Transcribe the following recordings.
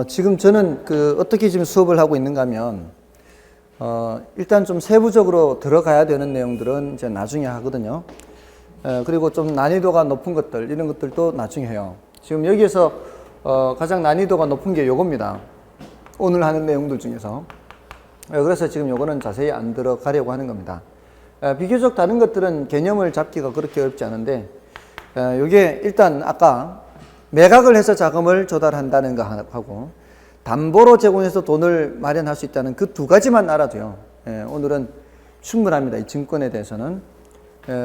지금 저는 어떻게 지금 수업을 하고 있는가 하면, 일단 좀 세부적으로 들어가야 되는 내용들은 이제 나중에 하거든요. 그리고 좀 난이도가 높은 것들, 이런 것들도 나중에 해요. 지금 여기에서, 가장 난이도가 높은 게 요겁니다. 오늘 하는 내용들 중에서. 그래서 지금 요거는 자세히 안 들어가려고 하는 겁니다. 비교적 다른 것들은 개념을 잡기가 그렇게 어렵지 않은데, 요게 일단 아까 매각을 해서 자금을 조달한다는 거 하고 담보로 제공해서 돈을 마련할 수 있다는 그 두 가지만 알아도요. 오늘은 충분합니다. 이 증권에 대해서는.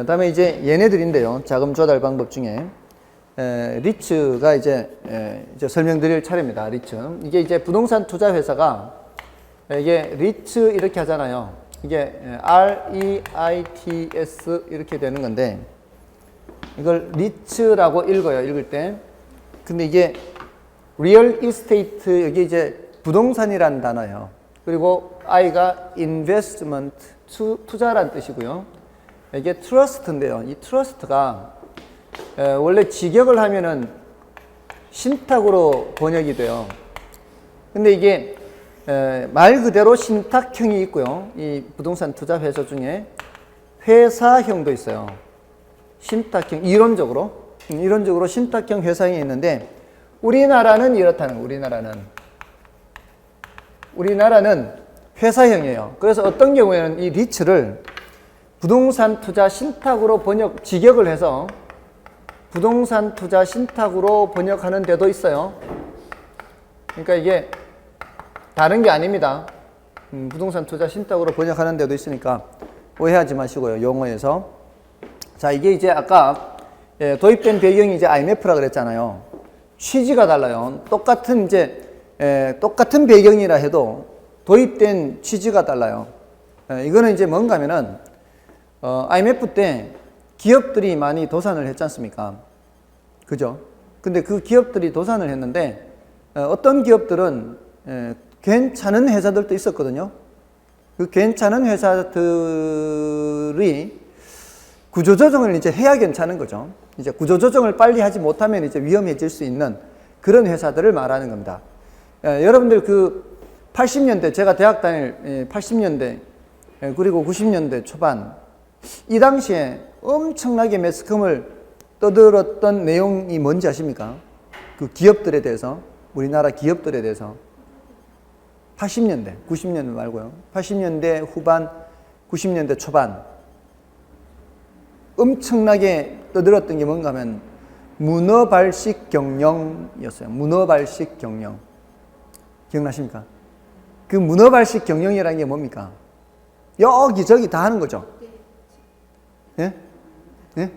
다음에 이제 얘네들인데요. 자금 조달 방법 중에 리츠가 이제 설명드릴 차례입니다. 리츠. 이게 이제 부동산 투자 회사가 이게 리츠 이렇게 하잖아요. 이게 REITS 이렇게 되는 건데 이걸 리츠라고 읽어요. 읽을 때. 근데 이게 리얼 이스테이트 여기 이제 부동산이라는 단어예요. 그리고 I가 investment 투자란 뜻이고요. 이게 트러스트인데요. 이 트러스트가 원래 직역을 하면은 신탁으로 번역이 돼요. 근데 이게 말 그대로 신탁형이 있고요. 이 부동산 투자 회사 중에 회사형도 있어요. 신탁형 이론적으로 신탁형 회사형이 있는데 우리나라는 이렇다는 거예요. 우리나라는 회사형이에요. 그래서 어떤 경우에는 이 리츠를 부동산 투자 신탁으로 직역을 해서 부동산 투자 신탁으로 번역하는 데도 있어요. 그러니까 이게 다른 게 아닙니다. 부동산 투자 신탁으로 번역하는 데도 있으니까 오해하지 마시고요. 용어에서. 자, 이게 이제 아까 도입된 배경이 이제 IMF라 그랬잖아요. 취지가 달라요. 똑같은 배경이라 해도 도입된 취지가 달라요. 이거는 이제 뭔가 하면은 IMF 때 기업들이 많이 도산을 했지 않습니까? 그죠? 근데 그 기업들이 도산을 했는데 어떤 기업들은 괜찮은 회사들도 있었거든요. 그 괜찮은 회사들이 구조조정을 이제 해야 괜찮은 거죠. 이제 구조조정을 빨리 하지 못하면 이제 위험해질 수 있는 그런 회사들을 말하는 겁니다. 여러분들 80년대, 제가 대학 다닐 80년대, 그리고 90년대 초반, 이 당시에 엄청나게 매스컴을 떠들었던 내용이 뭔지 아십니까? 그 기업들에 대해서, 우리나라 기업들에 대해서. 80년대, 90년대 말고요. 80년대 후반, 90년대 초반. 엄청나게 떠들었던 게 뭔가 하면 문어발식 경영이었어요. 문어발식 경영. 기억나십니까? 그 문어발식 경영이라는 게 뭡니까? 여기저기 다 하는 거죠. 예? 예?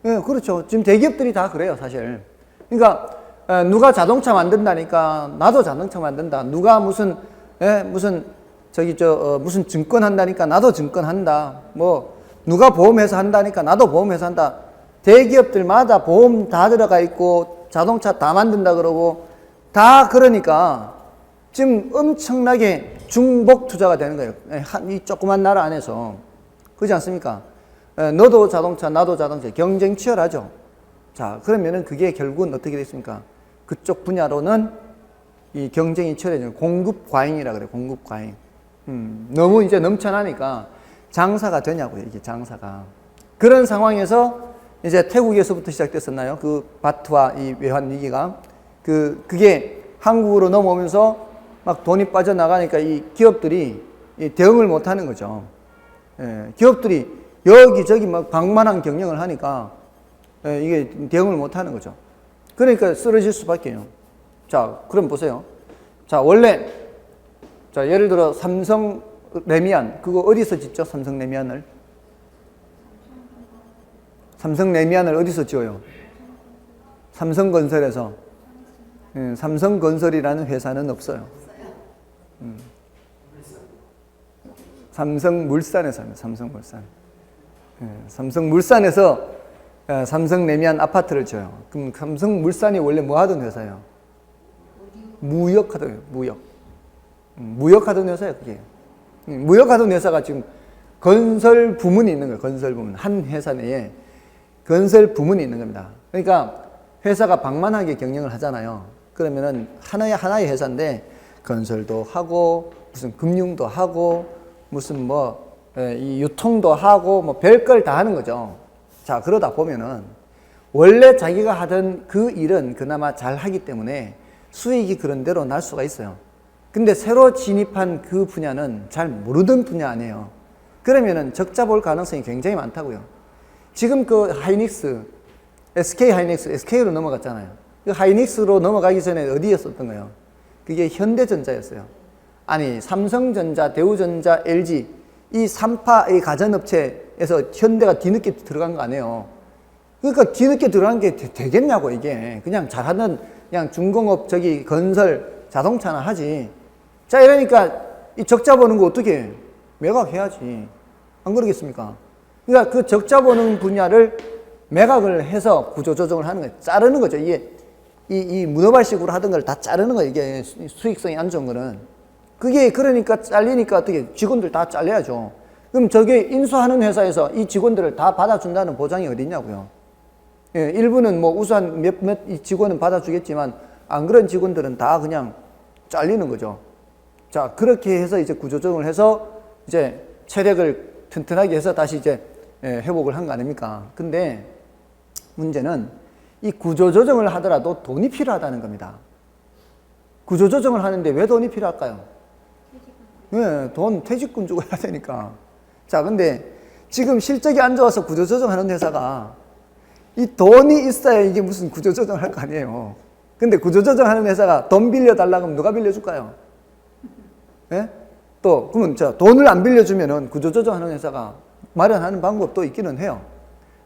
예, 그렇죠. 지금 대기업들이 다 그래요, 사실. 그러니까 누가 자동차 만든다니까 나도 자동차 만든다. 누가 무슨 증권 한다니까 나도 증권 한다. 뭐 누가 보험회사 한다니까 나도 보험회사 한다. 대기업들마다 보험 다 들어가 있고 자동차 다 만든다 그러고 다 그러니까 지금 엄청나게 중복 투자가 되는 거예요. 이 조그만 나라 안에서. 그렇지 않습니까? 너도 자동차 나도 자동차 경쟁 치열하죠. 자, 그러면은 그게 결국은 어떻게 됐습니까? 그쪽 분야로는 이 경쟁이 치열해지는 공급 과잉이라 그래요. 공급 과잉. 너무 이제 넘쳐나니까 장사가 되냐고요, 이게 장사가. 그런 상황에서 이제 태국에서부터 시작됐었나요? 그 바트와 이 외환 위기가. 그게 한국으로 넘어오면서 막 돈이 빠져나가니까 이 기업들이 대응을 못 하는 거죠. 기업들이 여기저기 막 방만한 경영을 하니까 이게 대응을 못 하는 거죠. 그러니까 쓰러질 수밖에요. 자, 그럼 보세요. 자, 원래, 자, 예를 들어 삼성 레미안, 그거 어디서 짓죠? 삼성 레미안을 어디서 지어요? 삼성건설에서. 삼성건설이라는 회사는 없어요. 삼성물산에서 합니다. 삼성물산. 삼성물산에서 삼성 레미안 아파트를 지어요. 그럼 삼성물산이 원래 뭐 하던 회사예요? 무역하던 무역. 무역하던 회사예요, 그게. 무역하던 회사가 지금 건설 부문이 있는 거예요. 건설 부문. 한 회사 내에 건설 부문이 있는 겁니다. 그러니까 회사가 방만하게 경영을 하잖아요. 그러면은 하나의 회사인데 건설도 하고 무슨 금융도 하고 무슨 이 유통도 하고 뭐 별걸 다 하는 거죠. 자, 그러다 보면은 원래 자기가 하던 그 일은 그나마 잘 하기 때문에 수익이 그런 대로 날 수가 있어요. 근데 새로 진입한 그 분야는 잘 모르던 분야 아니에요. 그러면은 적자 볼 가능성이 굉장히 많다고요. 지금 그 하이닉스, SK 하이닉스, SK로 넘어갔잖아요. 그 하이닉스로 넘어가기 전에 어디였었던 거예요? 그게 현대전자였어요. 아니, 삼성전자, 대우전자, LG 이 3파 이 가전업체에서 현대가 뒤늦게 들어간 거 아니에요. 그러니까 뒤늦게 들어간 게 되겠냐고, 이게. 그냥 잘하는 그냥 중공업, 건설, 자동차나 하지. 자, 이러니까 이 적자 보는 거 어떻게 해? 매각해야지. 안 그러겠습니까? 그러니까 그 적자 보는 분야를 매각을 해서 구조조정을 하는 거예요. 자르는 거죠. 이게 이 문어발식으로 하던 걸 다 자르는 거예요. 이게 수익성이 안 좋은 거는. 그게 그러니까 잘리니까 어떻게 직원들 다 잘려야죠. 그럼 저게 인수하는 회사에서 이 직원들을 다 받아준다는 보장이 어디 있냐고요. 예, 일부는 뭐 우수한 몇몇 직원은 받아주겠지만 안 그런 직원들은 다 그냥 잘리는 거죠. 자, 그렇게 해서 이제 구조조정을 해서 이제 체력을 튼튼하게 해서 다시 이제 회복을 한 거 아닙니까? 근데 문제는 이 구조조정을 하더라도 돈이 필요하다는 겁니다. 구조조정을 하는데 왜 돈이 필요할까요? 네, 돈 퇴직금 주고 해야 되니까. 자, 근데 지금 실적이 안 좋아서 구조조정하는 회사가 이 돈이 있어야 이게 무슨 구조조정을 할 거 아니에요. 근데 구조조정하는 회사가 돈 빌려달라고 하면 누가 빌려줄까요? 예? 또, 그러면 돈을 안 빌려주면은 구조조정하는 회사가 마련하는 방법도 있기는 해요.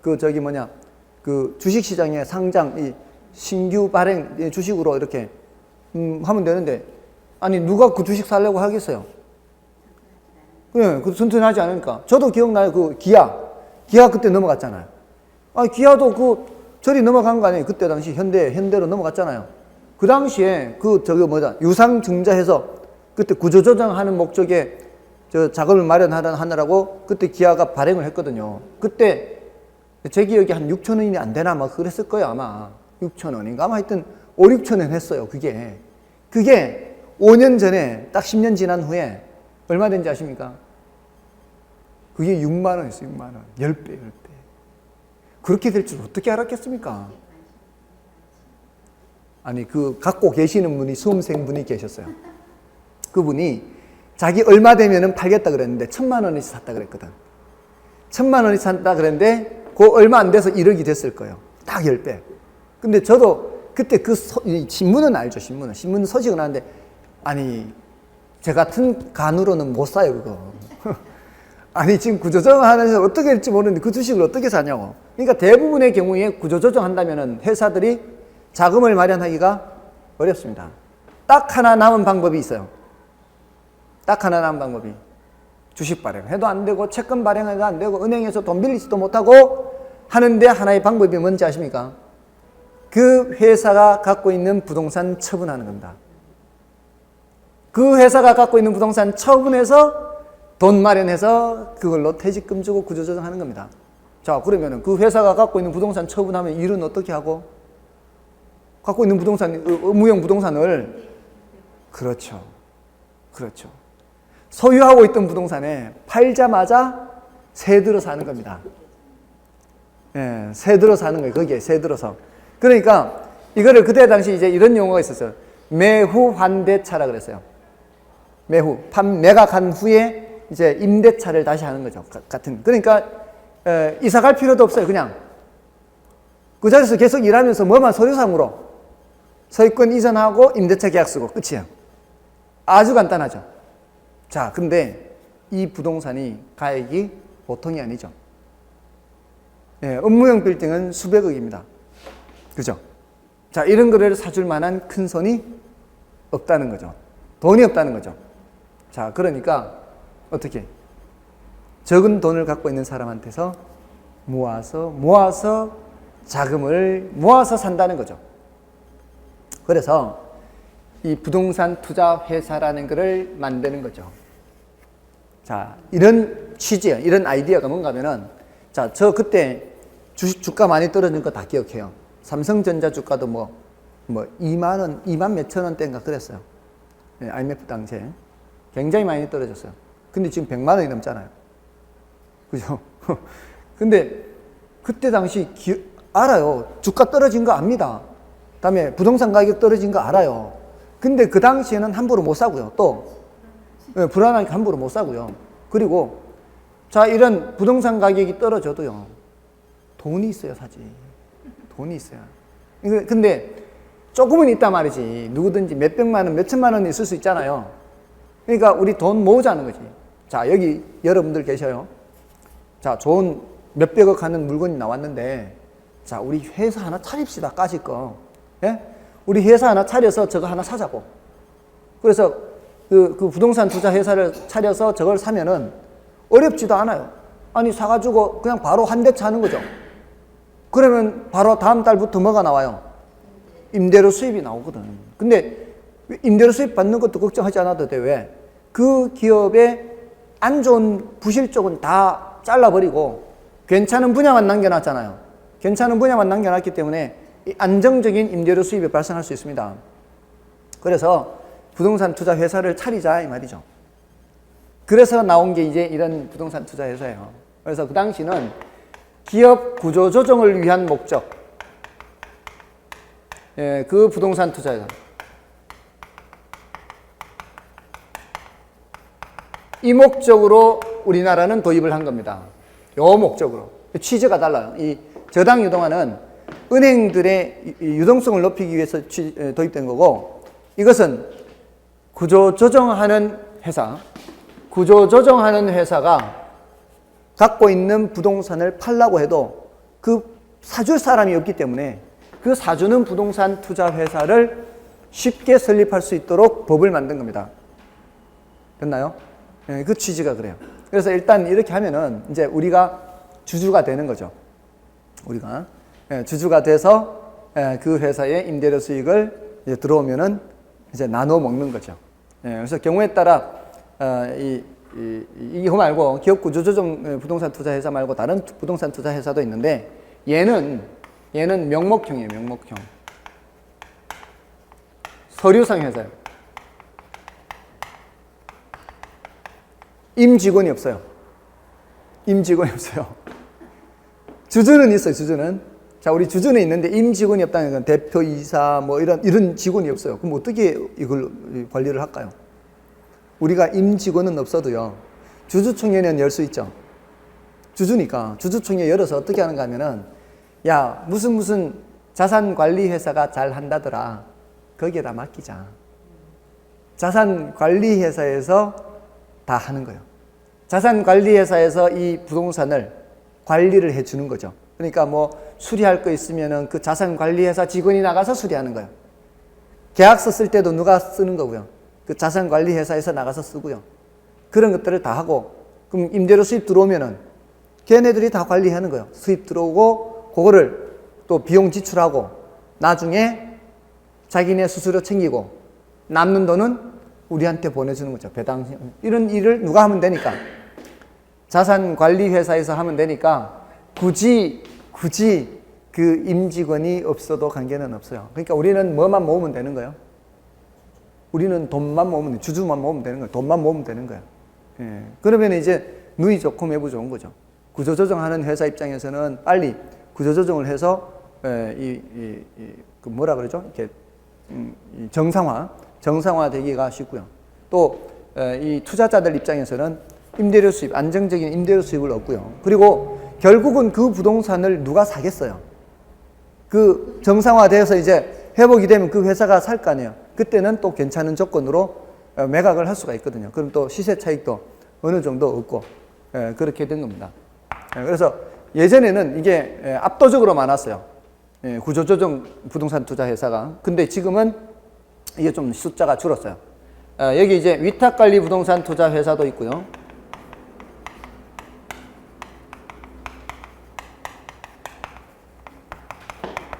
그 주식시장에 상장, 이 신규 발행 주식으로 이렇게 하면 되는데, 아니 누가 그 주식 살려고 하겠어요? 예, 그 튼튼하지 않으니까. 저도 기억나요. 그 기아 그때 넘어갔잖아요. 아, 기아도 저리 넘어간 거 아니에요? 그때 당시 현대로 넘어갔잖아요. 그 당시에 유상증자해서 그때 구조조정하는 목적에 자금을 마련하느라고 그때 기아가 발행을 했거든요. 그때 제 기억이 한 6천 원이 안 되나 막 그랬을 거예요, 아마. 6천 원인가? 아마 하여튼 5, 6천 원 했어요, 그게 5년 전에 딱 10년 지난 후에 얼마 된지 아십니까? 그게 6만 원이었어요, 6만 원. 10배. 그렇게 될 줄 어떻게 알았겠습니까? 아니, 갖고 계시는 분이 수험생분이 계셨어요. 그분이 자기 얼마 되면은 팔겠다 그랬는데 1,000만 원어치 샀다 그랬거든. 1,000만 원어치 샀다 그랬는데 그 얼마 안 돼서 1억이 됐을 거예요. 딱 10배. 근데 저도 그때 신문은 알죠, 신문 소식은 아는데, 아니, 제 같은 간으로는 못 사요, 그거. 아니, 지금 구조조정 하면서 어떻게 될지 모르는데 그 주식을 어떻게 사냐고. 그러니까 대부분의 경우에 구조조정 한다면은 회사들이 자금을 마련하기가 어렵습니다. 딱 하나 남은 방법이 있어요. 딱 하나 남은 방법이. 주식 발행해도 안 되고, 채권 발행해도 안 되고, 은행에서 돈 빌리지도 못하고 하는데 하나의 방법이 뭔지 아십니까? 그 회사가 갖고 있는 부동산 처분하는 겁니다. 그 회사가 갖고 있는 부동산 처분해서 돈 마련해서 그걸로 퇴직금 주고 구조조정 하는 겁니다. 자, 그러면은 그 회사가 갖고 있는 부동산 처분하면 일은 어떻게 하고? 갖고 있는 무형 부동산을, 그렇죠. 소유하고 있던 부동산에 팔자마자 새 들어서 하는 겁니다. 예, 새 들어서 하는 거예요. 거기에 새 들어서. 그러니까 이거를 그때 당시 이제 이런 용어가 있었어요. 매후 환대차라 그랬어요. 매각한 후에 이제 임대차를 다시 하는 거죠. 같은. 그러니까 이사 갈 필요도 없어요. 그냥 그 자리에서 계속 일하면서 뭐만 서류상으로 서입권 이전하고 임대차 계약 쓰고 끝이에요. 아주 간단하죠. 자, 근데 이 부동산이 가액이 보통이 아니죠. 예, 업무용 빌딩은 수백억입니다. 그죠? 자, 이런 거를 사줄 만한 큰 손이 없다는 거죠. 돈이 없다는 거죠. 자, 그러니까 어떻게? 적은 돈을 갖고 있는 사람한테서 모아서 자금을 모아서 산다는 거죠. 그래서 이 부동산 투자 회사라는 것을 만드는 거죠. 자, 이런 취지, 이런 아이디어가 뭔가 하면은, 자, 저 그때 주가 많이 떨어진 거 다 기억해요. 삼성전자 주가도 뭐 2만 원, 2만 몇천 원대인가 그랬어요. 예, IMF 당시에. 굉장히 많이 떨어졌어요. 근데 지금 100만 원이 넘잖아요. 그죠? 근데 그때 당시 알아요. 주가 떨어진 거 압니다. 그다음에 부동산 가격 떨어진 거 알아요. 근데 그 당시에는 함부로 못 사고요. 또 예, 불안하니까 함부로 못 사고요. 그리고 자, 이런 부동산 가격이 떨어져도요. 돈이 있어야 사지. 돈이 있어야. 근데 조금은 있단 말이지. 누구든지 몇백만 원, 몇천만 원이 있을 수 있잖아요. 그러니까 우리 돈 모으자는 거지. 자, 여기 여러분들 계셔요. 자, 좋은 몇백억 하는 물건이 나왔는데, 자, 우리 회사 하나 차립시다. 까짓 거. 예? 우리 회사 하나 차려서 저거 하나 사자고. 그래서 그 부동산 투자 회사를 차려서 저걸 사면은 어렵지도 않아요. 아니, 사가지고 그냥 바로 한 대 차는 거죠. 그러면 바로 다음 달부터 뭐가 나와요? 임대료 수입이 나오거든. 근데 임대료 수입 받는 것도 걱정하지 않아도 돼. 왜? 그 기업의 안 좋은 부실 쪽은 다 잘라버리고 괜찮은 분야만 남겨놨잖아요. 괜찮은 분야만 남겨놨기 때문에 안정적인 임대료 수입이 발생할 수 있습니다. 그래서 부동산 투자 회사를 차리자 이 말이죠. 그래서 나온 게 이제 이런 부동산 투자 회사예요. 그래서 그 당시는 기업 구조 조정을 위한 목적, 예, 그 부동산 투자 회사. 이 목적으로 우리나라는 도입을 한 겁니다. 요 목적으로. 취지가 달라요. 이 저당 유동화는 은행들의 유동성을 높이기 위해서 도입된 거고, 이것은 구조조정하는 회사, 구조조정하는 회사가 갖고 있는 부동산을 팔라고 해도 그 사줄 사람이 없기 때문에 그 사주는 부동산 투자 회사를 쉽게 설립할 수 있도록 법을 만든 겁니다. 됐나요? 네, 그 취지가 그래요. 그래서 일단 이렇게 하면은 이제 우리가 주주가 되는 거죠. 우리가 주주가 돼서 그 회사의 임대료 수익을 이제 들어오면은 이제 나눠 먹는 거죠. 그래서 경우에 따라 이거 말고 기업 구조조정 부동산 투자 회사 말고 다른 부동산 투자 회사도 있는데 얘는 명목형이에요. 명목형. 서류상 회사예요. 임직원이 없어요. 임직원이 없어요. 주주는 있어요. 주주는. 자, 우리 주주는 있는데 임직원이 없다는 건 대표이사 뭐 이런 직원이 없어요. 그럼 어떻게 이걸 관리를 할까요? 우리가 임직원은 없어도요. 주주총회는 열 수 있죠. 주주니까 주주총회 열어서 어떻게 하는가 하면은 야, 무슨 자산관리회사가 잘 한다더라. 거기에다 맡기자. 자산관리회사에서 다 하는 거예요. 자산관리회사에서 이 부동산을 관리를 해주는 거죠. 그러니까 뭐 수리할 거 있으면은 그 자산관리회사 직원이 나가서 수리하는 거예요. 계약서 쓸 때도 누가 쓰는 거고요. 그 자산관리회사에서 나가서 쓰고요. 그런 것들을 다 하고, 그럼 임대료 수입 들어오면은 걔네들이 다 관리하는 거예요. 수입 들어오고, 그거를 또 비용 지출하고, 나중에 자기네 수수료 챙기고, 남는 돈은 우리한테 보내주는 거죠. 배당. 이런 일을 누가 하면 되니까. 자산관리회사에서 하면 되니까, 굳이 그 임직원이 없어도 관계는 없어요. 그러니까 우리는 뭐만 모으면 되는 거예요. 우리는 돈만 모으면, 주주만 모으면 되는 거예요. 돈만 모으면 되는 거예요. 예. 그러면 이제 누이 좋고 매부 좋은 거죠. 구조조정하는 회사 입장에서는 빨리 구조조정을 해서 그 뭐라 그러죠? 이렇게 정상화 되기가 쉽고요. 또 이 투자자들 입장에서는 임대료 수입, 안정적인 임대료 수입을 얻고요. 그리고 결국은 그 부동산을 누가 사겠어요? 그 정상화돼서 이제 회복이 되면 그 회사가 살 거 아니에요. 그때는 또 괜찮은 조건으로 매각을 할 수가 있거든요. 그럼 또 시세 차익도 어느 정도 얻고 그렇게 된 겁니다. 그래서 예전에는 이게 압도적으로 많았어요. 구조조정 부동산 투자 회사가. 근데 지금은 이게 좀 숫자가 줄었어요. 여기 이제 위탁관리 부동산 투자 회사도 있고요.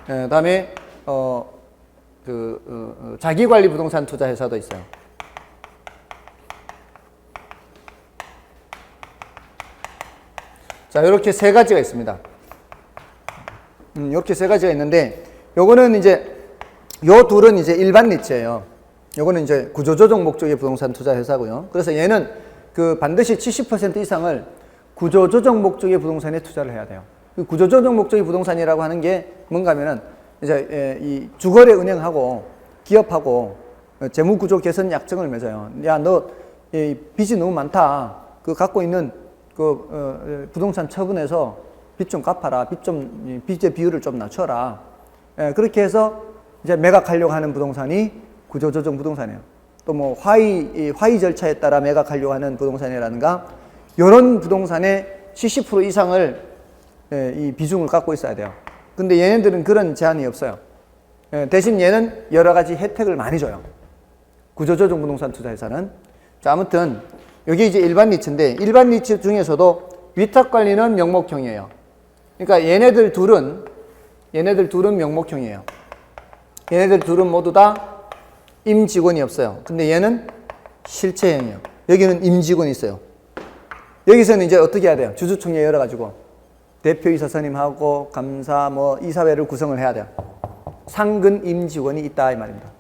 그다음에 자기관리 부동산 투자 회사도 있어요. 자, 이렇게 세 가지가 있습니다. 이렇게 세 가지가 있는데, 요거는 이제 요 둘은 이제 일반 리츠예요. 요거는 이제 구조조정 목적의 부동산 투자 회사고요. 그래서 얘는 그 반드시 70% 이상을 구조조정 목적의 부동산에 투자를 해야 돼요. 그 구조조정 목적의 부동산이라고 하는 게 뭔가 하면은 이제 이 주거래 은행하고 기업하고 재무구조 개선 약정을 맺어요. 야, 너 빚이 너무 많다. 그 갖고 있는 그 부동산 처분해서 빚 좀 갚아라. 빚의 비율을 좀 낮춰라. 그렇게 해서 이제 매각하려고 하는 부동산이 구조조정 부동산이에요. 또 뭐 화의 절차에 따라 매각하려고 하는 부동산이라든가 이런 부동산의 70% 이상을 이 비중을 갖고 있어야 돼요. 근데 얘네들은 그런 제한이 없어요. 대신 얘는 여러 가지 혜택을 많이 줘요. 구조조정 부동산 투자회사는. 자, 아무튼 여기 이제 일반 리츠인데 일반 리츠 중에서도 위탁관리는 명목형이에요. 그러니까 얘네들 둘은 명목형이에요. 얘네들 둘은 모두 다 임직원이 없어요. 근데 얘는 실체형이에요. 여기는 임직원이 있어요. 여기서는 이제 어떻게 해야 돼요? 주주총회 열어가지고 대표이사 선임하고 감사 뭐 이사회를 구성을 해야 돼요. 상근 임직원이 있다 이 말입니다.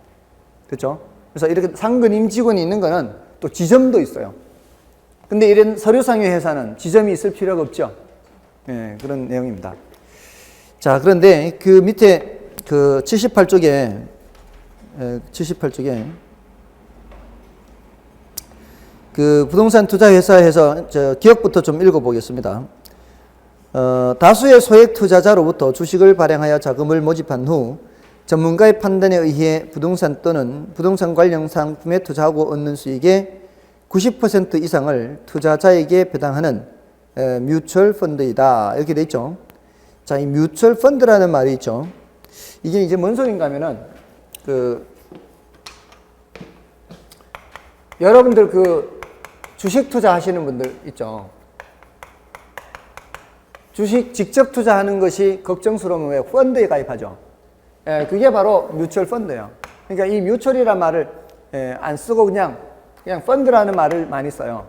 그렇죠? 그래서 이렇게 상근 임직원이 있는 거는 또 지점도 있어요. 근데 이런 서류상의 회사는 지점이 있을 필요가 없죠. 네, 그런 내용입니다. 자, 그런데 그 밑에 그 78쪽에 그 부동산 투자 회사에서 저 기억부터 좀 읽어보겠습니다. 다수의 소액 투자자로부터 주식을 발행하여 자금을 모집한 후 전문가의 판단에 의해 부동산 또는 부동산 관련 상품에 투자하고 얻는 수익의 90% 이상을 투자자에게 배당하는 뮤추얼 펀드이다. 이렇게 돼 있죠. 자, 이 뮤추얼 펀드라는 말이 있죠. 이게 이제 뭔 소린가 하면은 여러분들 그 주식 투자하시는 분들 있죠. 주식 직접 투자하는 것이 걱정스러우면 왜 펀드에 가입하죠? 그게 바로 뮤추얼 펀드예요. 그러니까 이 뮤추얼이라는 말을 안 쓰고 그냥 펀드라는 말을 많이 써요.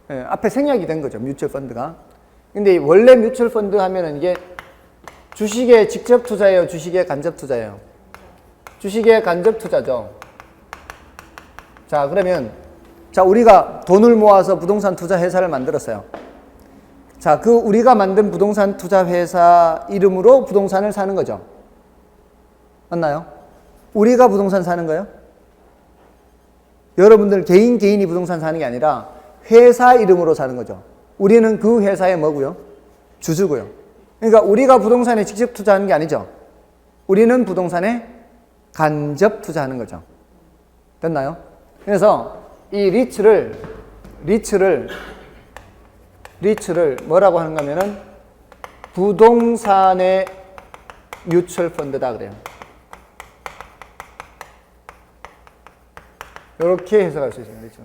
앞에 생략이 된 거죠. 뮤추얼 펀드가. 근데 원래 뮤추얼 펀드 하면은 이게 주식에 직접 투자예요? 주식에 간접 투자예요? 주식에 간접 투자죠. 자, 그러면 우리가 돈을 모아서 부동산 투자 회사를 만들었어요. 자, 그 우리가 만든 부동산 투자 회사 이름으로 부동산을 사는 거죠. 맞나요? 우리가 부동산 사는 거예요? 여러분들 개인이 부동산 사는 게 아니라 회사 이름으로 사는 거죠. 우리는 그 회사의 뭐고요? 주주고요. 그러니까 우리가 부동산에 직접 투자하는 게 아니죠. 우리는 부동산에 간접 투자하는 거죠. 됐나요? 그래서 이 리츠를 뭐라고 하는가 하면은 부동산의 뮤추얼 펀드다 그래요. 이렇게 해석할 수 있어요. 그렇죠?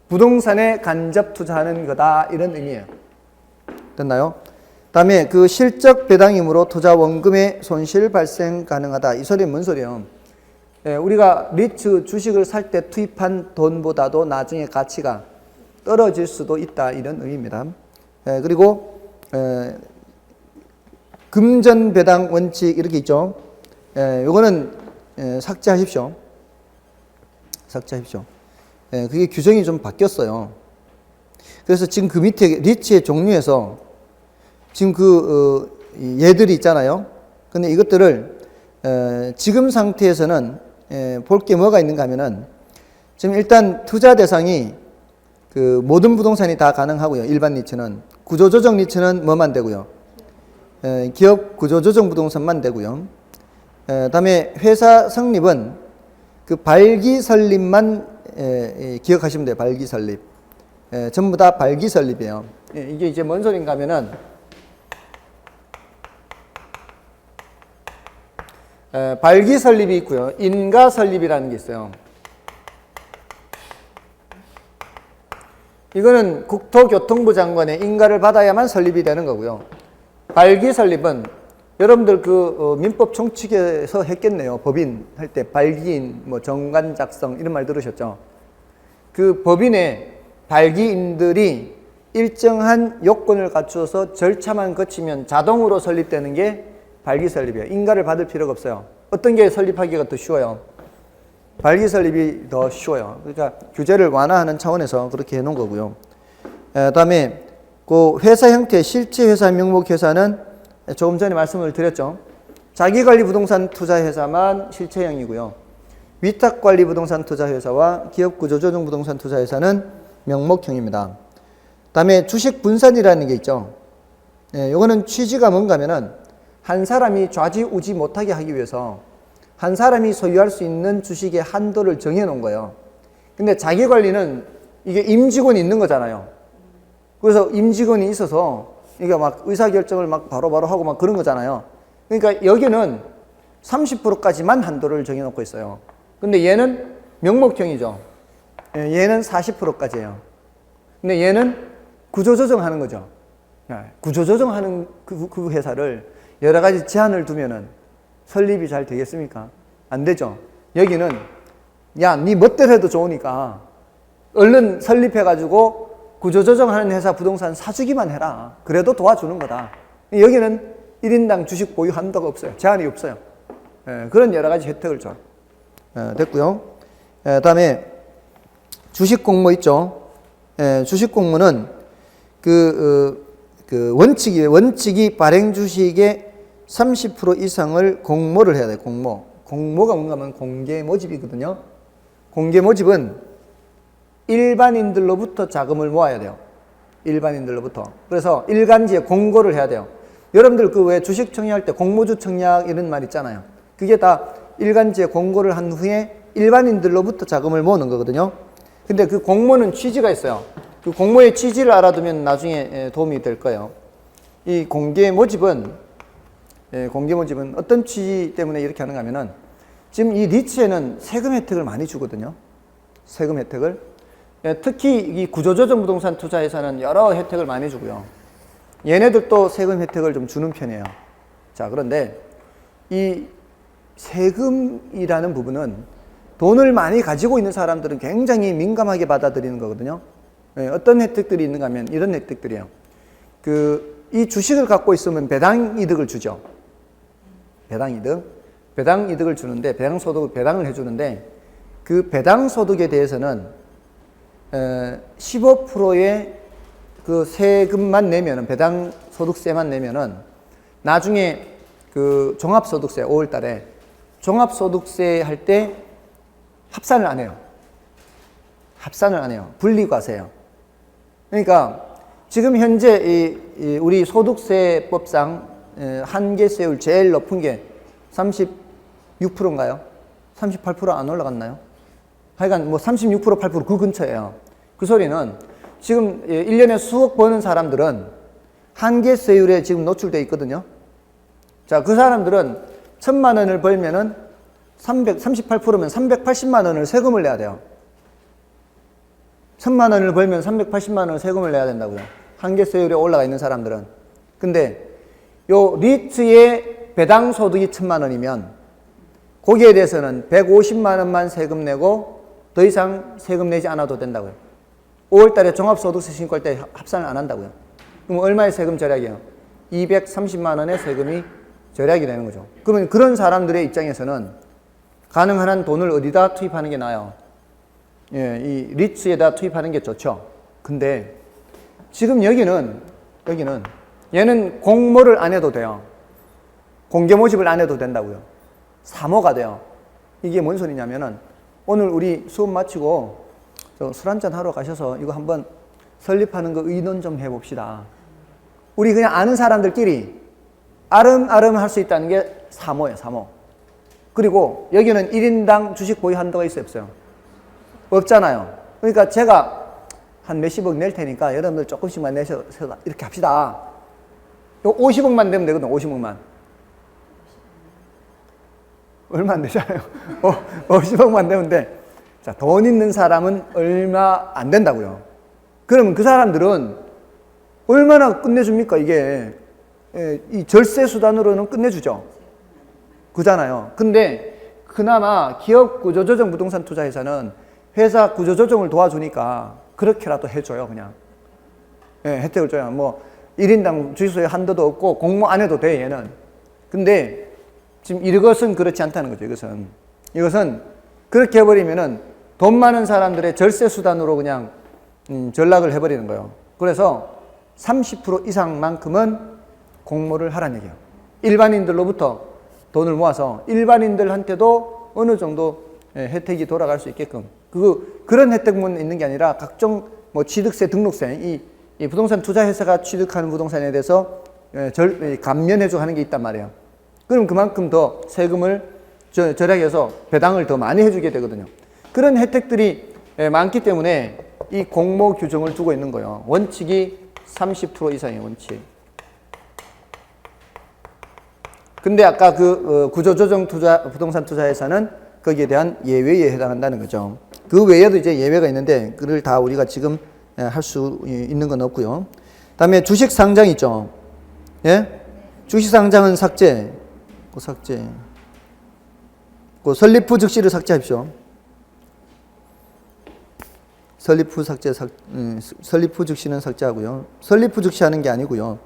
부동산에 간접 투자하는 거다 이런 의미예요. 됐나요? 다음에 그 실적 배당이므로 투자 원금의 손실 발생 가능하다. 이 소리는 뭔 소리예요? 우리가 리츠 주식을 살 때 투입한 돈보다도 나중에 가치가 떨어질 수도 있다 이런 의미입니다. 그리고 금전 배당 원칙 이렇게 있죠. 요거는 삭제하십시오. 그게 규정이 좀 바뀌었어요. 그래서 지금 그 밑에 리츠의 종류에서 지금 얘들이 있잖아요. 근데 이것들을 지금 상태에서는 볼 게 뭐가 있는가 하면은 지금 일단 투자 대상이 그 모든 부동산이 다 가능하고요. 일반 리츠는. 구조조정 리츠는 뭐만 되고요. 기업 구조조정 부동산만 되고요. 다음에 회사 성립은 그 발기 설립만 기억하시면 돼요. 발기 설립. 전부 다 발기 설립이에요. 이게 이제 뭔 소린가 하면은 발기 설립이 있고요. 인가 설립이라는 게 있어요. 이거는 국토교통부 장관의 인가를 받아야만 설립이 되는 거고요. 발기 설립은 여러분들 그 민법 총칙에서 했겠네요. 법인 할 때 발기인, 뭐 정관 작성 이런 말 들으셨죠? 그 법인의 발기인들이 일정한 요건을 갖추어서 절차만 거치면 자동으로 설립되는 게 발기 설립이에요. 인가를 받을 필요가 없어요. 어떤 게 설립하기가 더 쉬워요? 발기 설립이 더 쉬워요. 그러니까 규제를 완화하는 차원에서 그렇게 해놓은 거고요. 그다음에 그 회사 형태, 실제 회사 명목 회사는 조금 전에 말씀을 드렸죠. 자기관리 부동산 투자회사만 실체형이고요. 위탁관리 부동산 투자회사와 기업구조조정 부동산 투자회사는 명목형입니다. 그다음에 주식 분산이라는 게 있죠. 요거는 취지가 뭔가 하면은 한 사람이 좌지우지 못하게 하기 위해서 한 사람이 소유할 수 있는 주식의 한도를 정해 놓은 거예요. 근데 자기관리는 이게 임직원이 있는 거잖아요. 그래서 임직원이 있어서 이게 막 의사결정을 막 바로바로 하고 막 그런 거잖아요. 그러니까 여기는 30%까지만 한도를 정해 놓고 있어요. 근데 얘는 명목형이죠. 얘는 40%까지예요. 근데 얘는 구조조정하는 거죠. 구조조정하는 그 회사를 여러 가지 제한을 두면은 설립이 잘 되겠습니까? 안 되죠. 여기는 야, 네 멋대로 해도 좋으니까 얼른 설립해가지고 구조조정하는 회사 부동산 사주기만 해라. 그래도 도와주는 거다. 여기는 1인당 주식 보유 한도가 없어요. 제한이 없어요. 그런 여러 가지 혜택을 줘. 됐고요. 다음에 주식 공모 있죠. 주식 공모는 그 원칙이 발행 주식의 30% 이상을 공모를 해야 돼요. 공모가 뭔가 하면 공개 모집이거든요. 공개 모집은 일반인들로부터 자금을 모아야 돼요. 일반인들로부터. 그래서 일간지에 공고를 해야 돼요. 여러분들 그 왜 주식 청약할 때 공모주 청약 이런 말 있잖아요. 그게 다 일간지에 공고를 한 후에 일반인들로부터 자금을 모으는 거거든요. 근데 그 공모는 취지가 있어요. 그 공모의 취지를 알아두면 나중에 도움이 될 거예요. 이 공개 모집은 어떤 취지 때문에 이렇게 하는가 하면은 지금 이 리츠에는 세금 혜택을 많이 주거든요. 세금 혜택을. 특히 이 구조조정 부동산 투자회사는 여러 혜택을 많이 주고요. 얘네들도 세금 혜택을 좀 주는 편이에요. 자, 그런데 이 세금이라는 부분은 돈을 많이 가지고 있는 사람들은 굉장히 민감하게 받아들이는 거거든요. 어떤 혜택들이 있는가 하면 이런 혜택들이에요. 이 주식을 갖고 있으면 배당 이득을 주죠. 배당 이득을 주는데, 배당을 해주는데, 그 배당 소득에 대해서는 15%의 그 세금만 내면은, 배당 소득세만 내면은 나중에 그 종합소득세 5월 달에 종합소득세 할 때 합산을 안 해요. 분리과세예요. 그러니까 지금 현재 우리 소득세법상 한계세율 제일 높은 게 36%인가요? 38% 안 올라갔나요? 하여간 뭐 36%, 8% 그 근처예요. 그 소리는 지금 1년에 수억 버는 사람들은 한계세율에 지금 노출되어 있거든요. 자, 그 사람들은 1,000만 원을 벌면은 38%면 380만 원을 세금을 내야 돼요. 1,000만 원을 벌면 380만 원을 세금을 내야 된다고요. 한계세율에 올라가 있는 사람들은. 근데 요 리츠의 배당 소득이 1,000만 원이면 거기에 대해서는 150만 원만 세금 내고 더 이상 세금 내지 않아도 된다고요. 5월 달에 종합소득세 신고할 때 합산을 안 한다고요. 그럼 얼마의 세금 절약이에요? 230만 원의 세금이 절약이 되는 거죠. 그러면 그런 사람들의 입장에서는 가능한 한 돈을 어디다 투입하는 게 나아요? 이 리츠에다 투입하는 게 좋죠. 근데 지금 여기는 얘는 공모를 안 해도 돼요. 공개 모집을 안 해도 된다고요. 사모가 돼요. 이게 뭔 소리냐면은 오늘 우리 수업 마치고 술 한잔 하러 가셔서 이거 한번 설립하는 거 의논 좀 해봅시다. 우리 그냥 아는 사람들끼리 아름아름 할 수 있다는 게 사모예요, 사모. 그리고 여기는 1인당 주식 보유 한도가 있어요, 없어요? 없잖아요. 그러니까 제가 한 몇십억 낼 테니까 여러분들 조금씩만 내셔서 이렇게 합시다. 요 50억만 내면 되거든, 50억만. 얼마 안 되잖아요. 50억만 내면 돼. 자, 돈 있는 사람은 얼마 안 된다고요. 그러면 그 사람들은 얼마나 끝내줍니까, 이게. 이 절세 수단으로는 끝내주죠. 그잖아요. 근데 그나마 기업 구조조정 부동산 투자회사는 회사 구조조정을 도와주니까 그렇게라도 해줘요, 그냥. 혜택을 줘요. 뭐 1인당 주식소유 한도도 없고 공모 안 해도 돼, 얘는. 근데 지금 이것은 그렇지 않다는 거죠. 이것은 그렇게 해버리면은 돈 많은 사람들의 절세 수단으로 그냥 전락을 해버리는 거예요. 그래서 30% 이상만큼은 공모를 하라는 얘기예요. 일반인들로부터 돈을 모아서 일반인들한테도 어느 정도 혜택이 돌아갈 수 있게끔 그런 혜택만 있는 게 아니라 각종 뭐 취득세, 등록세, 이 부동산 투자 회사가 취득하는 부동산에 대해서 감면해주고 하는 게 있단 말이에요. 그럼 그만큼 더 세금을 절약해서 배당을 더 많이 해주게 되거든요. 그런 혜택들이 많기 때문에 이 공모 규정을 두고 있는 거예요. 원칙이 30% 이상의 원칙. 근데 아까 그 구조조정 부동산 투자회사는 거기에 대한 예외에 해당한다는 거죠. 그 외에도 이제 예외가 있는데 그걸 다 우리가 지금 할 수 있는 건 없고요. 다음에 주식 상장 있죠. 예? 주식 상장은 삭제. 설립 후 즉시를 삭제하십시오. 설립 후 즉시는 삭제하고요. 설립 후 즉시하는 게 아니고요.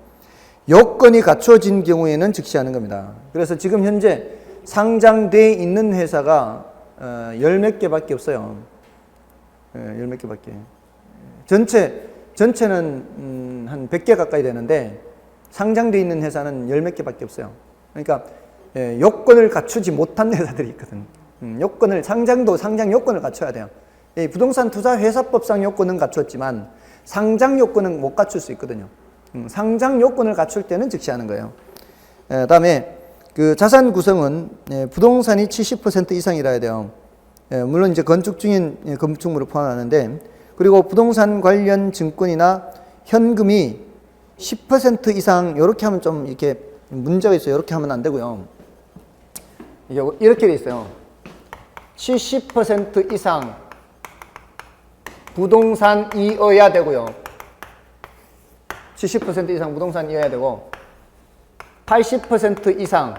요건이 갖춰진 경우에는 즉시하는 겁니다. 그래서 지금 현재 상장돼 있는 회사가 열 몇 개밖에 없어요. 열 몇 개밖에. 전체는 한 100개 가까이 되는데 상장돼 있는 회사는 열 몇 개밖에 없어요. 그러니까 요건을 갖추지 못한 회사들이 있거든. 상장 요건을 갖춰야 돼요. 부동산 투자 회사법상 요건은 갖췄지만 상장 요건은 못 갖출 수 있거든요. 상장 요건을 갖출 때는 즉시하는 거예요. 다음에 그 자산 구성은 부동산이 70% 이상이라야 돼요. 물론 이제 건축 중인 건축물을 포함하는데, 그리고 부동산 관련 증권이나 현금이 10% 이상, 이렇게 하면 좀 이렇게 문제가 있어요. 이렇게 하면 안 되고요. 이렇게 돼 있어요. 70% 이상 부동산이어야 되고요. 70% 이상 부동산이어야 되고, 80% 이상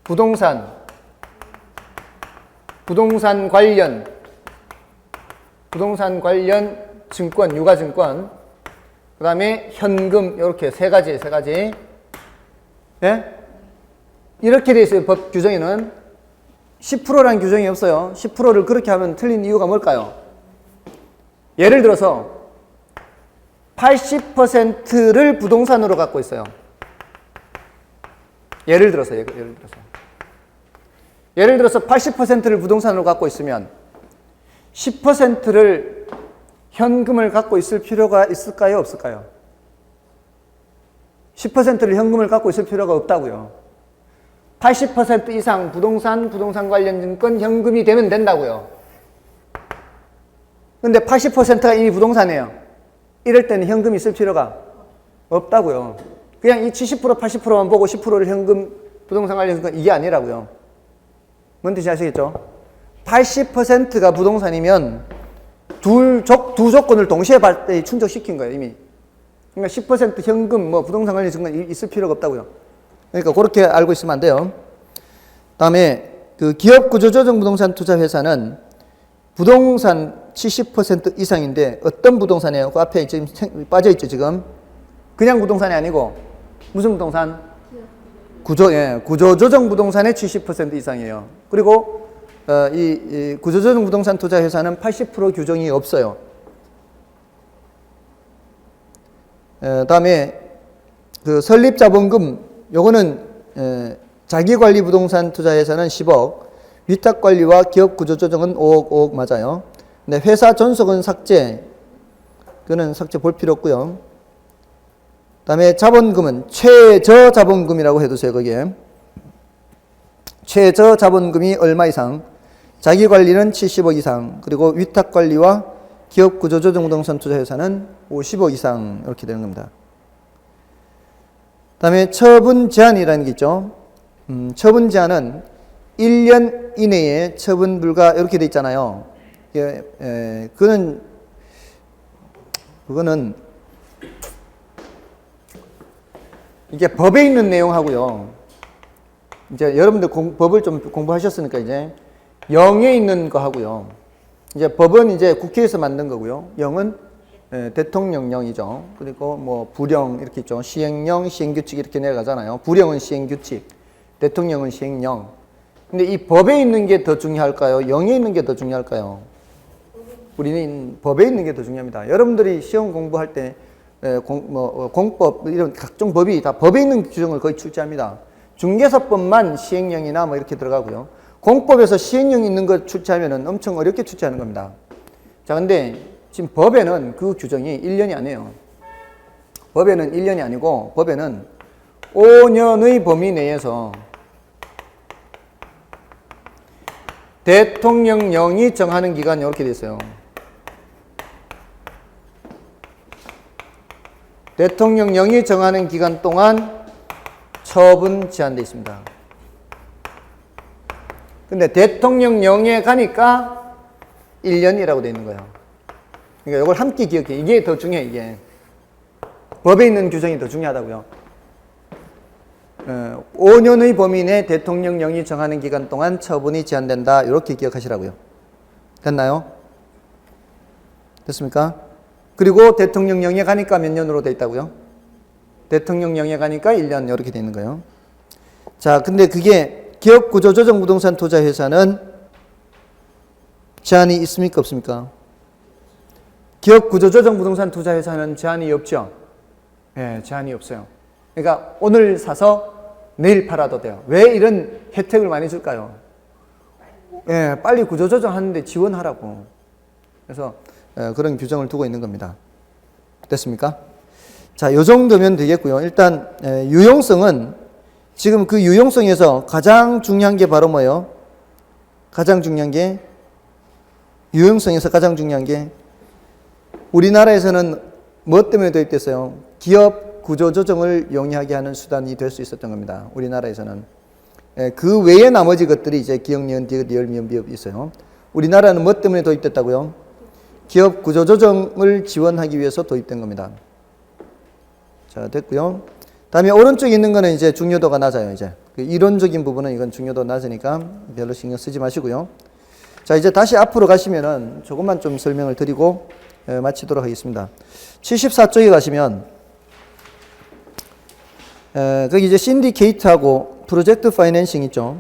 부동산 관련 증권, 유가증권, 그 다음에 현금, 이렇게 세 가지. 예? 이렇게 돼 있어요. 법 규정에는 10%라는 규정이 없어요. 10%를 그렇게 하면 틀린 이유가 뭘까요? 예를 들어서 80%를 부동산으로 갖고 있어요. 예를 들어서 80%를 부동산으로 갖고 있으면 10%를 현금을 갖고 있을 필요가 있을까요? 없을까요? 10%를 현금을 갖고 있을 필요가 없다고요. 80% 이상 부동산 관련 증권, 현금이 되면 된다고요. 근데 80%가 이미 부동산이에요. 이럴 때는 현금이 있을 필요가 없다고요. 그냥 이 70%, 80%만 보고 10%를 현금, 부동산 관련 증권, 이게 아니라고요. 뭔 뜻인지 아시겠죠? 80%가 부동산이면 두 조건을 동시에 충족시킨 거예요, 이미. 그러니까 10% 현금, 부동산 관련 증권 있을 필요가 없다고요. 그러니까 그렇게 알고 있으면 안 돼요. 다음에 그 기업 구조조정 부동산 투자 회사는 부동산 70% 이상인데 어떤 부동산이에요? 그 앞에 지금 빠져 있죠, 지금. 그냥 부동산이 아니고 무슨 부동산? 구조조정 부동산의 70% 이상이에요. 그리고 이 구조조정 부동산 투자 회사는 80% 규정이 없어요. 다음에 그 설립 자본금, 요거는 자기관리 부동산 투자 회사는 10억, 위탁 관리와 기업 구조조정은 5억 맞아요. 근데 회사 존속은 삭제, 그거는 삭제 볼 필요 없고요. 다음에 자본금은 최저 자본금이라고 해두세요. 거기에 최저 자본금이 얼마 이상, 자기관리는 70억 이상, 그리고 위탁관리와 기업 구조조정 부동산 투자 회사는 50억 이상, 이렇게 되는 겁니다. 다음에 처분 제한이라는 게 있죠. 처분 제한은 1년 이내에 처분 불가, 이렇게 돼 있잖아요. 그거는 이게 법에 있는 내용하고요. 이제 여러분들 법을 좀 공부하셨으니까 이제 영에 있는 거 하고요. 이제 법은 이제 국회에서 만든 거고요. 영은 대통령령이죠. 그리고 뭐 부령 이렇게 있죠. 시행령, 시행규칙 이렇게 내려가잖아요. 부령은 시행규칙, 대통령은 시행령. 근데 이 법에 있는 게 더 중요할까요? 영에 있는 게 더 중요할까요? 우리는 법에 있는 게 더 중요합니다. 여러분들이 시험 공부할 때 공법 이런 각종 법이 다 법에 있는 규정을 거의 출제합니다. 중개사법만 시행령이나 뭐 이렇게 들어가고요. 공법에서 시행령이 있는 거 출제하면은 엄청 어렵게 출제하는 겁니다. 자, 근데 지금 법에는 그 규정이 1년이 아니에요. 법에는 1년이 아니고 법에는 5년의 범위 내에서 대통령령이 정하는 기간이 이렇게 돼 있어요. 대통령령이 정하는 기간 동안 처분 제한되어 있습니다. 근데 대통령령에 가니까 1년이라고 되어 있는 거예요. 그러니까 이걸 함께 기억해. 이게 더 중요해, 이게. 법에 있는 규정이 더 중요하다고요. 5년의 범위 내 대통령령이 정하는 기간 동안 처분이 제한된다. 이렇게 기억하시라고요. 됐나요? 됐습니까? 그리고 대통령령에 가니까 몇 년으로 돼 있다고요? 대통령령에 가니까 1년 이렇게 돼 있는 거예요. 자, 근데 그게 기업구조조정 부동산 투자회사는 제한이 있습니까? 없습니까? 기업구조조정 부동산 투자회사는 제한이 없죠? 네, 제한이 없어요. 그러니까 오늘 사서 내일 팔아도 돼요. 왜 이런 혜택을 많이 줄까요? 예, 빨리 구조조정 하는데 지원하라고. 그래서 그런 규정을 두고 있는 겁니다. 됐습니까? 자, 요 정도면 되겠고요. 일단 유용성은 지금 그 유용성에서 가장 중요한 게 바로 뭐예요? 가장 중요한 게 유용성에서 가장 중요한 게 우리나라에서는 뭐 때문에 도입됐어요? 기업 구조조정을 용이하게 하는 수단이 될 수 있었던 겁니다. 우리나라에서는. 그 외에 나머지 것들이 이제 기역, 니은, 디귿, 리을, 미음, 비읍 있어요. 우리나라는 뭐 때문에 도입됐다고요? 기업 구조조정을 지원하기 위해서 도입된 겁니다. 자, 됐고요. 다음에 오른쪽에 있는 거는 이제 중요도가 낮아요. 이제 그 이론적인 부분은 이건 중요도 낮으니까 별로 신경 쓰지 마시고요. 자, 이제 다시 앞으로 가시면은 조금만 좀 설명을 드리고 마치도록 하겠습니다. 74쪽에 가시면 거기 이제 신디케이트하고 프로젝트 파이낸싱 있죠.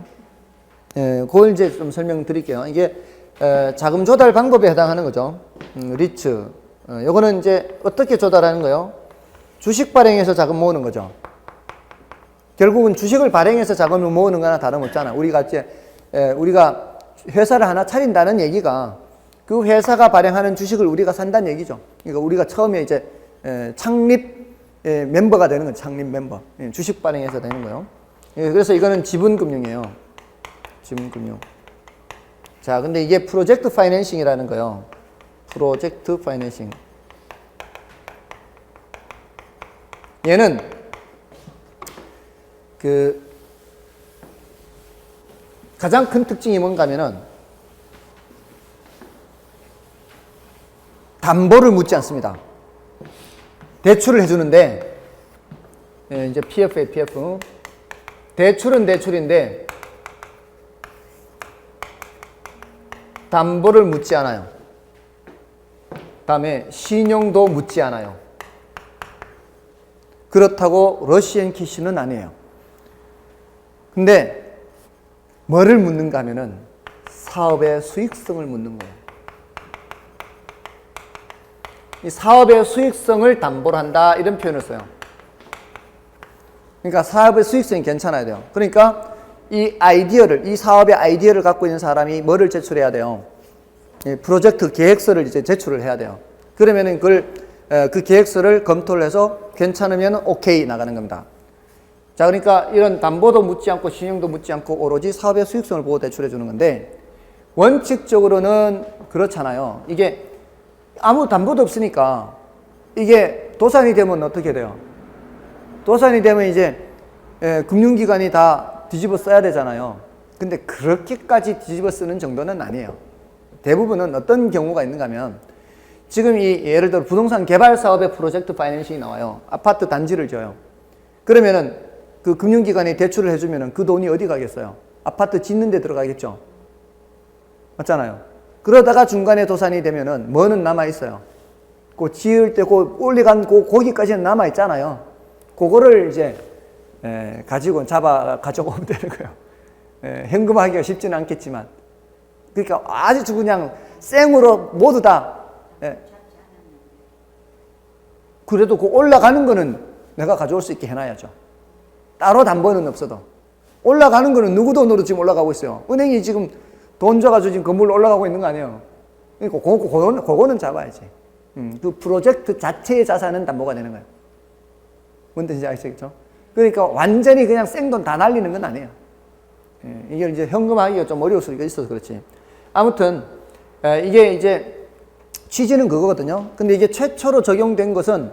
그걸 이제 좀 설명드릴게요. 이게 자금 조달 방법에 해당하는 거죠. 리츠. 요거는 이제 어떻게 조달하는 거예요? 주식 발행해서 자금 모으는 거죠. 결국은 주식을 발행해서 자금을 모으는 거나 다름없잖아. 우리가 회사를 하나 차린다는 얘기가 그 회사가 발행하는 주식을 우리가 산다는 얘기죠. 그러니까 우리가 처음에 이제 창립 멤버가 되는 거죠. 창립 멤버. 주식 발행해서 되는 거예요. 그래서 이거는 지분금융이에요. 지분금융. 자, 근데 이게 프로젝트 파이낸싱이라는 거예요. 프로젝트 파이낸싱. 얘는 가장 큰 특징이 뭔가 하면은 담보를 묻지 않습니다. 대출을 해주는데 이제 PF에 PF. 대출은 대출인데 담보를 묻지 않아요. 다음에 신용도 묻지 않아요. 그렇다고 러시안 캐시는 아니에요. 근데 뭐를 묻는가 하면은 사업의 수익성을 묻는 거예요. 이 사업의 수익성을 담보로 한다 이런 표현을 써요. 그러니까 사업의 수익성이 괜찮아야 돼요. 그러니까 이 사업의 아이디어를 갖고 있는 사람이 뭐를 제출해야 돼요? 프로젝트 계획서를 이제 제출을 해야 돼요. 그러면은 그 계획서를 검토를 해서 괜찮으면 오케이 나가는 겁니다. 자, 그러니까 이런 담보도 묻지 않고 신용도 묻지 않고 오로지 사업의 수익성을 보고 대출해 주는 건데 원칙적으로는 그렇잖아요. 이게 아무 담보도 없으니까 이게 도산이 되면 어떻게 돼요? 도산이 되면 이제 금융기관이 다 뒤집어 써야 되잖아요. 근데 그렇게까지 뒤집어 쓰는 정도는 아니에요. 대부분은 어떤 경우가 있는가 하면 지금 예를 들어 부동산 개발 사업의 프로젝트 파이낸싱이 나와요. 아파트 단지를 지어요. 그러면은 그 금융기관이 대출을 해주면은 그 돈이 어디 가겠어요? 아파트 짓는 데 들어가겠죠. 맞잖아요. 그러다가 중간에 도산이 되면은 뭐는 남아있어요? 그 지을 때 그 올려간 그 고기까지는 남아 있잖아요. 그거를 이제 가지고 가져오면 되는 거예요. 현금화하기가 쉽지는 않겠지만, 그러니까 아주 그냥 생으로 모두 다. 그래도 그 올라가는 거는 내가 가져올 수 있게 해놔야죠. 따로 담보는 없어도. 올라가는 거는 누구 돈으로 지금 올라가고 있어요? 은행이 지금 돈 줘가지고 지금 건물로 올라가고 있는 거 아니에요? 그러니까 그거는 잡아야지. 그 프로젝트 자체의 자산은 담보가 되는 거예요. 뭔 뜻인지 아시겠죠? 그러니까 완전히 그냥 생돈 다 날리는 건 아니에요. 이게 이제 현금화하기가 좀 어려울 수가 있어서 그렇지. 아무튼 이게 이제 취지는 그거거든요. 근데 이게 최초로 적용된 것은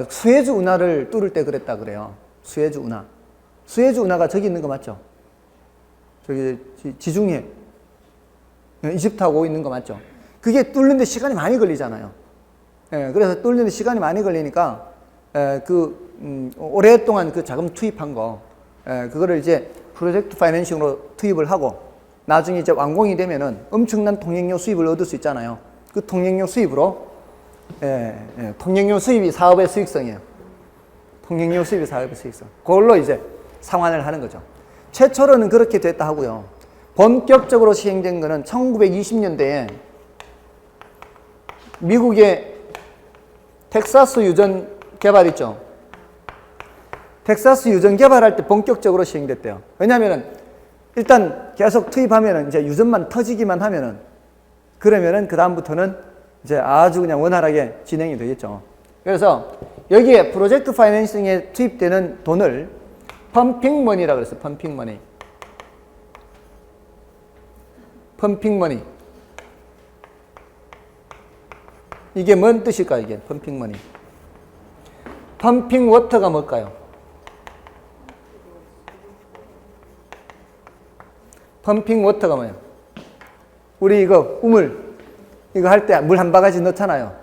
수에즈 운하를 뚫을 때 그랬다 그래요. 수에즈 운하. 수에즈 운하가 저기 있는 거 맞죠? 저기 지중해 이집트하고 있는 거 맞죠? 그게 뚫는데 시간이 많이 걸리잖아요. 그래서 뚫는데 시간이 많이 걸리니까 오랫동안 그 자금 투입한 거 그거를 이제 프로젝트 파이낸싱으로 투입을 하고 나중에 이제 완공이 되면은 엄청난 통행료 수입을 얻을 수 있잖아요. 그 통행료 수입으로 통행료 수입이 사업의 수익성이에요. 통행료 수입이 사업의 수익성. 그걸로 이제 상환을 하는 거죠. 최초로는 그렇게 됐다 하고요. 본격적으로 시행된 거는 1920년대에 미국의 텍사스 유전 개발 있죠. 텍사스 유전 개발할 때 본격적으로 시행됐대요. 왜냐면은 일단 계속 투입하면은 이제 유전만 터지기만 하면은 그러면은 그다음부터는 이제 아주 그냥 원활하게 진행이 되겠죠. 그래서 여기에 프로젝트 파이낸싱에 투입되는 돈을 펌핑 머니라고 그랬어요. 펌핑 머니. 펌핑 머니. 이게 뭔 뜻일까요? 이게 펌핑 머니. 펌핑 워터가 뭘까요? 펌핑 워터가 뭐예요? 우리 이거 우물 이거 할 때 물 한 바가지 넣잖아요.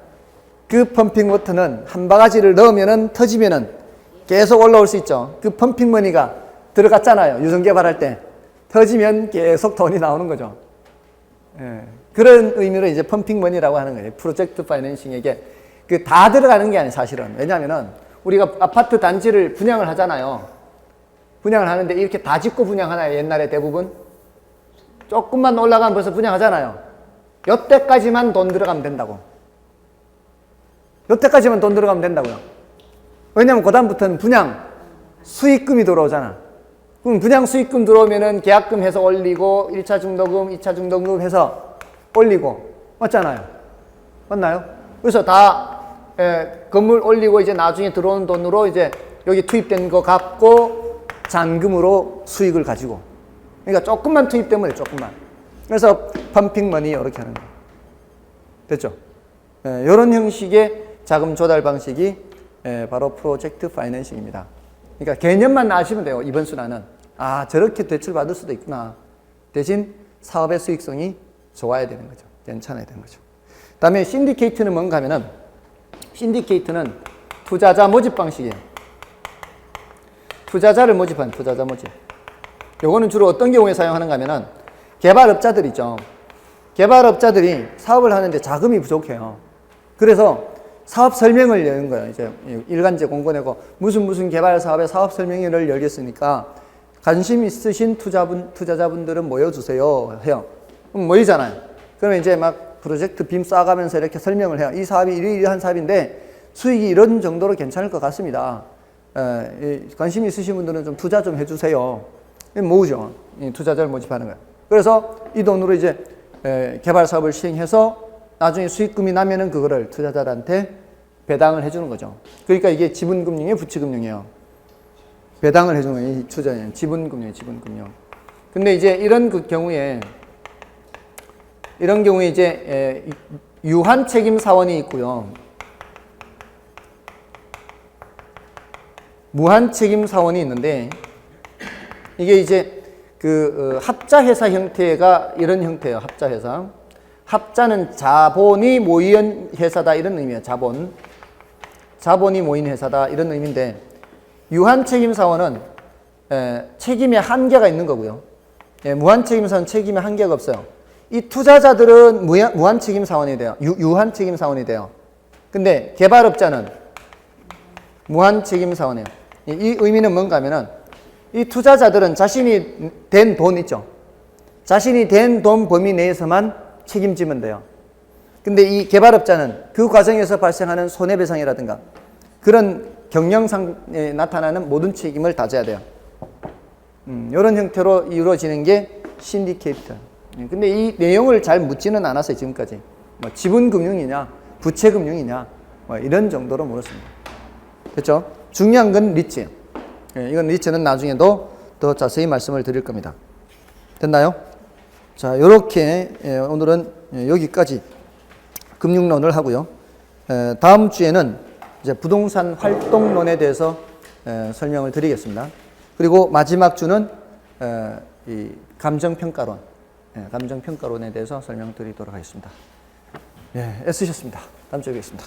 그 펌핑 워터는 한 바가지를 넣으면은 터지면은 계속 올라올 수 있죠. 그 펌핑 머니가 들어갔잖아요. 유전 개발할 때 터지면 계속 돈이 나오는 거죠. 그런 의미로 이제 펌핑 머니라고 하는 거예요. 프로젝트 파이낸싱에게 그 다 들어가는 게 아니에요, 사실은. 왜냐하면은 우리가 아파트 단지를 분양을 하잖아요. 분양을 하는데 이렇게 다 짓고 분양하나요? 옛날에 대부분 조금만 올라가면 벌써 분양하잖아요. 요때까지만 돈 들어가면 된다고. 요때까지만 돈 들어가면 된다고요. 왜냐면 그다음부터는 분양 수익금이 들어오잖아. 그럼 분양 수익금 들어오면은 계약금 해서 올리고 1차 중도금, 2차 중도금 해서 올리고 맞잖아요. 맞나요? 그래서 다 건물 올리고 이제 나중에 들어오는 돈으로 이제 여기 투입된 거 갚고 잔금으로 수익을 가지고. 그러니까 조금만 투입되면 돼, 조금만. 그래서 펌핑 머니 이렇게 하는 거. 됐죠? 이런 형식의 자금 조달 방식이 바로 프로젝트 파이낸싱입니다. 그러니까 개념만 아시면 돼요. 이번 순환은. 아, 저렇게 대출 받을 수도 있구나. 대신 사업의 수익성이 좋아야 되는 거죠. 괜찮아야 되는 거죠. 다음에 신디케이트는 뭔가 하면은 신디케이트는 투자자 모집 방식이에요. 투자자를 모집하는 투자자 모집. 요거는 주로 어떤 경우에 사용하는가 하면은 개발업자들이죠. 개발업자들이 사업을 하는데 자금이 부족해요. 그래서 사업 설명을 여는 거예요. 이제 일간지 공고 내고 무슨 개발 사업의 사업 설명회를 열겠으니까 관심 있으신 투자자분들은 모여주세요. 해요. 그럼 모이잖아요. 그러면 이제 막 프로젝트 빔 쏴가면서 이렇게 설명을 해요. 이 사업이 이러한 사업인데 수익이 이런 정도로 괜찮을 것 같습니다. 관심 있으신 분들은 좀 투자 좀 해주세요. 모으죠. 투자자를 모집하는 거예요. 그래서 이 돈으로 이제 개발 사업을 시행해서 나중에 수익금이 나면은 그거를 투자자들한테 배당을 해주는 거죠. 그러니까 이게 지분금융이에요, 부채금융이에요. 배당을 해주는 거예요. 이 투자는 지분금융이에요, 지분금융. 근데 이제 이런 경우에 이제 유한 책임 사원이 있고요. 무한 책임 사원이 있는데 이게 이제 합자 회사 형태가 이런 형태예요. 합자 회사. 합자는 자본이 모인 회사다 이런 의미예요. 자본이 모인 회사다 이런 의미인데 유한 책임 사원은 책임의 한계가 있는 거고요. 무한 책임 사원은 책임의 한계가 없어요. 이 투자자들은 무한 책임 사원이 돼요. 유한 책임 사원이 돼요. 근데 개발업자는 무한 책임 사원이에요. 이 의미는 뭔가 하면은 이 투자자들은 자신이 된 돈 있죠. 자신이 된 돈 범위 내에서만 책임지면 돼요. 근데 이 개발업자는 그 과정에서 발생하는 손해배상이라든가 그런 경영상에 나타나는 모든 책임을 다 져야 돼요. 이런 형태로 이루어지는 게 신디케이트. 근데 이 내용을 잘 묻지는 않았어요, 지금까지. 뭐 지분금융이냐, 부채금융이냐, 뭐 이런 정도로 물었습니다. 그렇죠? 중요한 건 리츠예요. 이건 리츠는 나중에도 더 자세히 말씀을 드릴 겁니다. 됐나요? 자, 요렇게 오늘은 여기까지 금융론을 하고요. 다음 주에는 이제 부동산 활동론에 대해서 설명을 드리겠습니다. 그리고 마지막 주는 이 감정평가론, 감정평가론에 대해서 설명드리도록 하겠습니다. 예, 애쓰셨습니다. 다음 주에 뵙겠습니다.